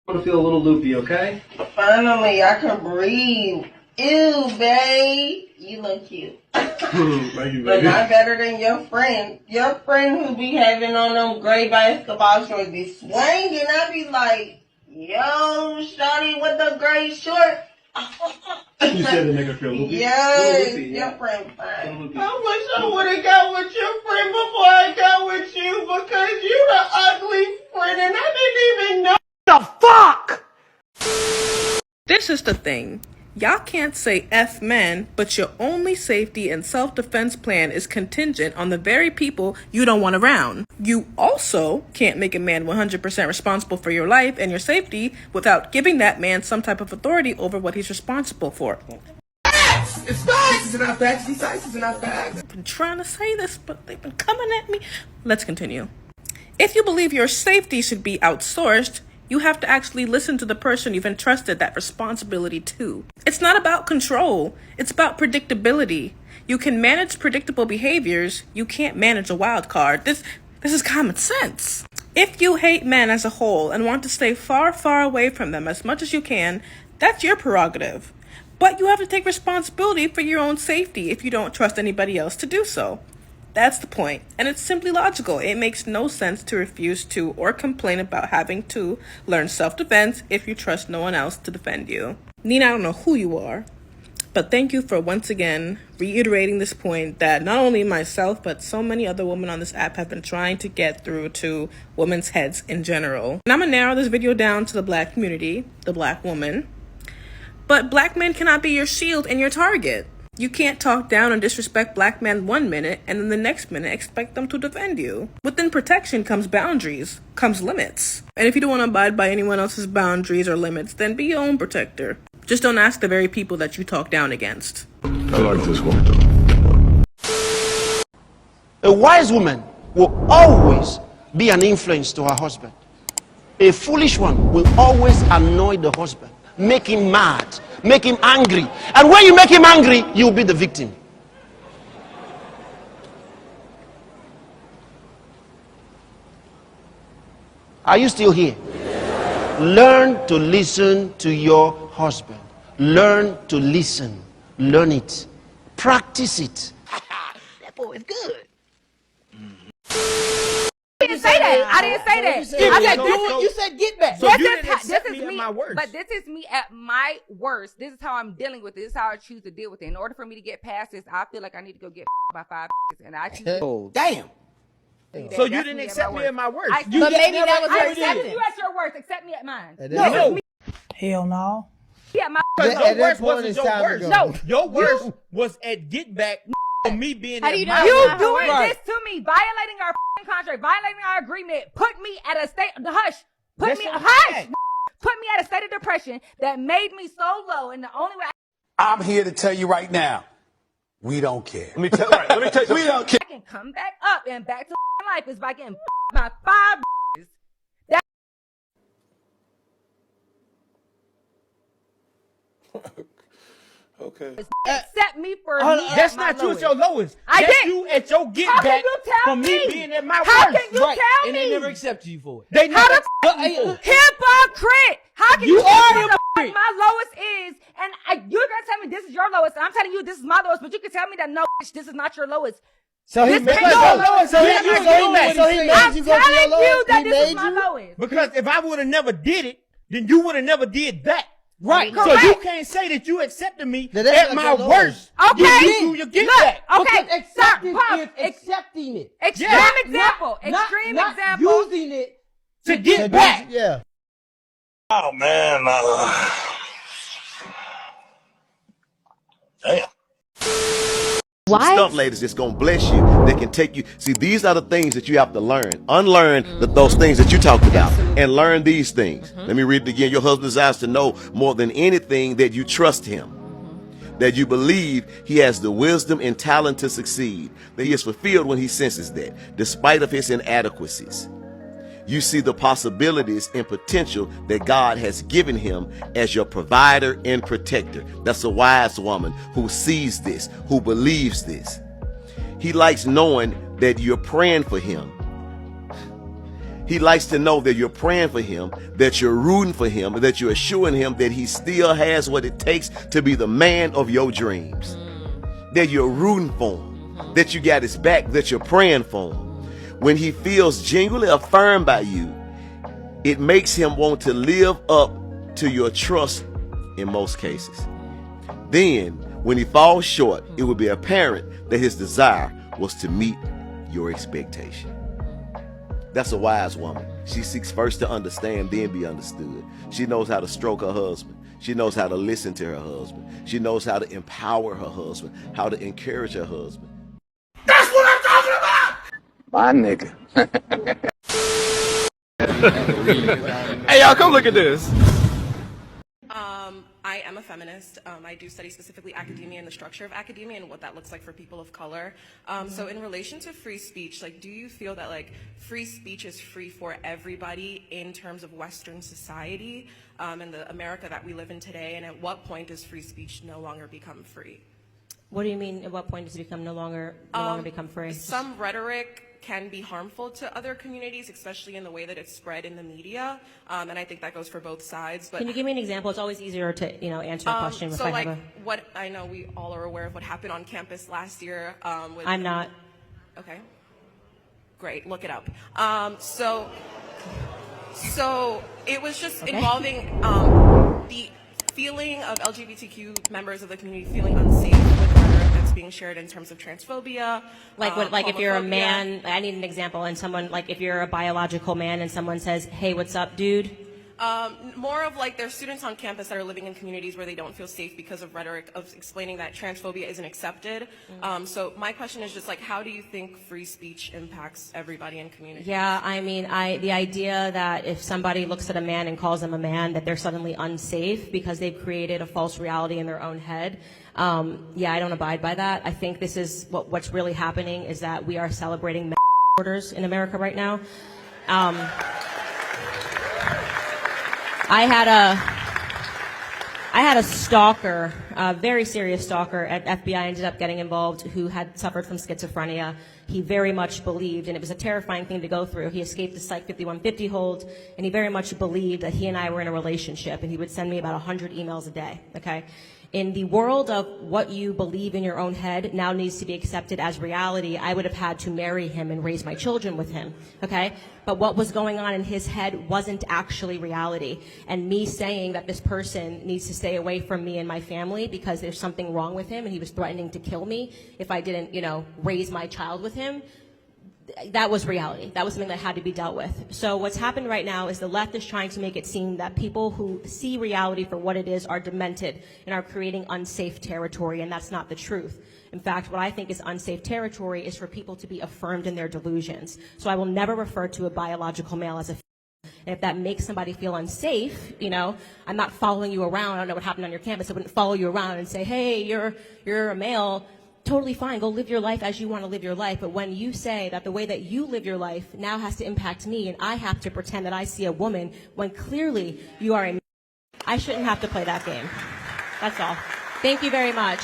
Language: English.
I want to feel a little loopy, okay? Finally, I can breathe. Ew, babe. You look cute. Thank you, But baby. not better than your friend. Your friend who be having on them gray basketball shorts be swinging. I be like, yo, shawty with the gray shorts. You said it make her feel loopy? Yes, Loopy, your friend fine. Loopy. I wish I would have got with your friend before I got with you because you the ugly friend and I didn't even know. This is the thing. Y'all can't say F men, but your only safety and self-defense plan is contingent on the very people you don't want around. You also can't make a man 100% responsible for your life and your safety without giving that man some type of authority over what he's responsible for. It's facts. It's not facts. These facts. It's not facts. I've been trying to say this, but they've been coming at me. Let's continue. If you believe your safety should be outsourced, you have to actually listen to the person you've entrusted that responsibility to. It's not about control. It's about predictability. You can manage predictable behaviors. You can't manage a wild card. This is common sense. If you hate men as a whole and want to stay far, far away from them as much as you can, that's your prerogative. But you have to take responsibility for your own safety if you don't trust anybody else to do so. That's the point, and it's simply logical. It makes no sense to refuse to or complain about having to learn self-defense if you trust no one else to defend you. Nina, I don't know who you are, but thank you for once again reiterating this point that not only myself, but so many other women on this app have been trying to get through to women's heads in general. And I'm gonna narrow this video down to the black community, the black woman. But black men cannot be your shield and your target. You can't talk down and disrespect black men 1 minute and then the next minute expect them to defend you. Within protection comes boundaries, comes limits. And if you don't want to abide by anyone else's boundaries or limits, then be your own protector. Just don't ask the very people that you talk down against. I like this one though. A wise woman will always be an influence to her husband. A foolish one will always annoy the husband, make him mad, make him angry. And when you make him angry, you'll be the victim. Are you still here? Learn to listen to your husband. Learn to listen. Learn it. Practice it. That boy is good. I didn't say that. I didn't say that. I said You said get back. So This you is didn't how- accept this me is at my worst. But this is me at my worst. This is how I'm dealing with it. This is how I choose to deal with it. In order for me to get past this, I feel like I need to go get by 5 and I choose to Oh, damn. So you didn't accept me at my worst. But maybe that was I accepted you at your worst. Accept me at mine. No. Hell no. Yeah, my Your worst wasn't your worst. No. Your worst was at get back for me being How do you know you doing this to me, violating our contract, violating our agreement, put me at a state put me at a state of depression that made me so low, and the only way I'm here to tell you right now, we don't care. Let me tell you We don't care. I can come back up and back to life is by getting by 5. Okay. Accept me for me. That's at my not you lowest. at your lowest. I That's did. you at your get How back can you tell from me being at my How worst. can you tell And me? they never accepted you for it. They How never the hypocrite. How can You you are tell me what hypocrite. my lowest is, and you're gonna tell me this is your lowest, and I'm telling you this is my lowest, but you can tell me that no, bitch, this is not your lowest. So he This made can't your go. lowest. So he made I'm you go to your telling you lowest. that He this is made my you. lowest. Because if I would have never did it, then you would have never did that. Right. So Correct. you can't say that you accepted me that's at not my your lowest. worst. Okay. You get Look, back. okay. Accepting Pop, is accepting it. extreme Yeah. example. Extreme example. Using it To get back. Yeah. Oh man. Damn. Stump ladies that's gonna bless you, that can take you. See, these are the things that you have to learn. Unlearn those things that you talked about and learn these things. Let me read it again. Your husband desires to know more than anything that you trust him, that you believe he has the wisdom and talent to succeed, that he is fulfilled when he senses that, despite of his inadequacies. You see the possibilities and potential that God has given him as your provider and protector. That's a wise woman who sees this, who believes this. He likes knowing that you're praying for him. He likes to know that you're praying for him, that you're rooting for him, and that you're assuring him that he still has what it takes to be the man of your dreams. That you're rooting for him, that you got his back, that you're praying for him. When he feels genuinely affirmed by you, it makes him want to live up to your trust in most cases. Then, when he falls short, it will be apparent that his desire was to meet your expectation. That's a wise woman. She seeks first to understand, then be understood. She knows how to stroke her husband. She knows how to listen to her husband. She knows how to empower her husband, how to encourage her husband. That's what I'm talking about! My nigga. Hey, y'all, come look at this. I am a feminist. I do study specifically academia and the structure of academia and what that looks like for people of color. So in relation to free speech, like, do you feel that like free speech is free for everybody in terms of Western society and the America that we live in today? And at what point does free speech no longer become free? What do you mean, at what point does it become no longer become free? Some rhetoric can be harmful to other communities, especially in the way that it's spread in the media, and I think that goes for both sides. But can you give me an example? It's always easier to answer a question. So like what I know, we all are aware of what happened on campus last year. I'm not. Okay, great. Look it up. So it was just involving the feeling of LGBTQ members of the community feeling unsafe with rhetoric that's being shared in terms of transphobia. Like if you're a man, I need an example, and someone, like if you're a biological man and someone says, hey, what's up, dude? More of like there's students on campus that are living in communities where they don't feel safe because of rhetoric of explaining that transphobia isn't accepted. So my question is just like, how do you think free speech impacts everybody in communities? Yeah, I mean, the idea that if somebody looks at a man and calls them a man, that they're suddenly unsafe because they've created a false reality in their own head. Yeah, I don't abide by that. I think this is what's really happening is that we are celebrating orders in America right now. I had a stalker, a very serious stalker at FBI ended up getting involved who had suffered from schizophrenia. He very much believed, and it was a terrifying thing to go through. He escaped the Psych 5150 hold, and he very much believed that he and I were in a relationship, and he would send me about 100 emails a day, okay? In the world of what you believe in your own head now needs to be accepted as reality, I would have had to marry him and raise my children with him, okay? But what was going on in his head wasn't actually reality. And me saying that this person needs to stay away from me and my family because there's something wrong with him and he was threatening to kill me if I didn't, raise my child with him, that was reality. That was something that had to be dealt with. So what's happened right now is the left is trying to make it seem that people who see reality for what it is are demented and are creating unsafe territory, and that's not the truth. In fact, what I think is unsafe territory is for people to be affirmed in their delusions. So I will never refer to a biological male as a and if that makes somebody feel unsafe, I'm not following you around. I don't know what happened on your campus. I wouldn't follow you around and say, hey, you're a male. Totally fine. Go live your life as you want to live your life. But when you say that the way that you live your life now has to impact me and I have to pretend that I see a woman when clearly you are a man, I shouldn't have to play that game. That's all. Thank you very much.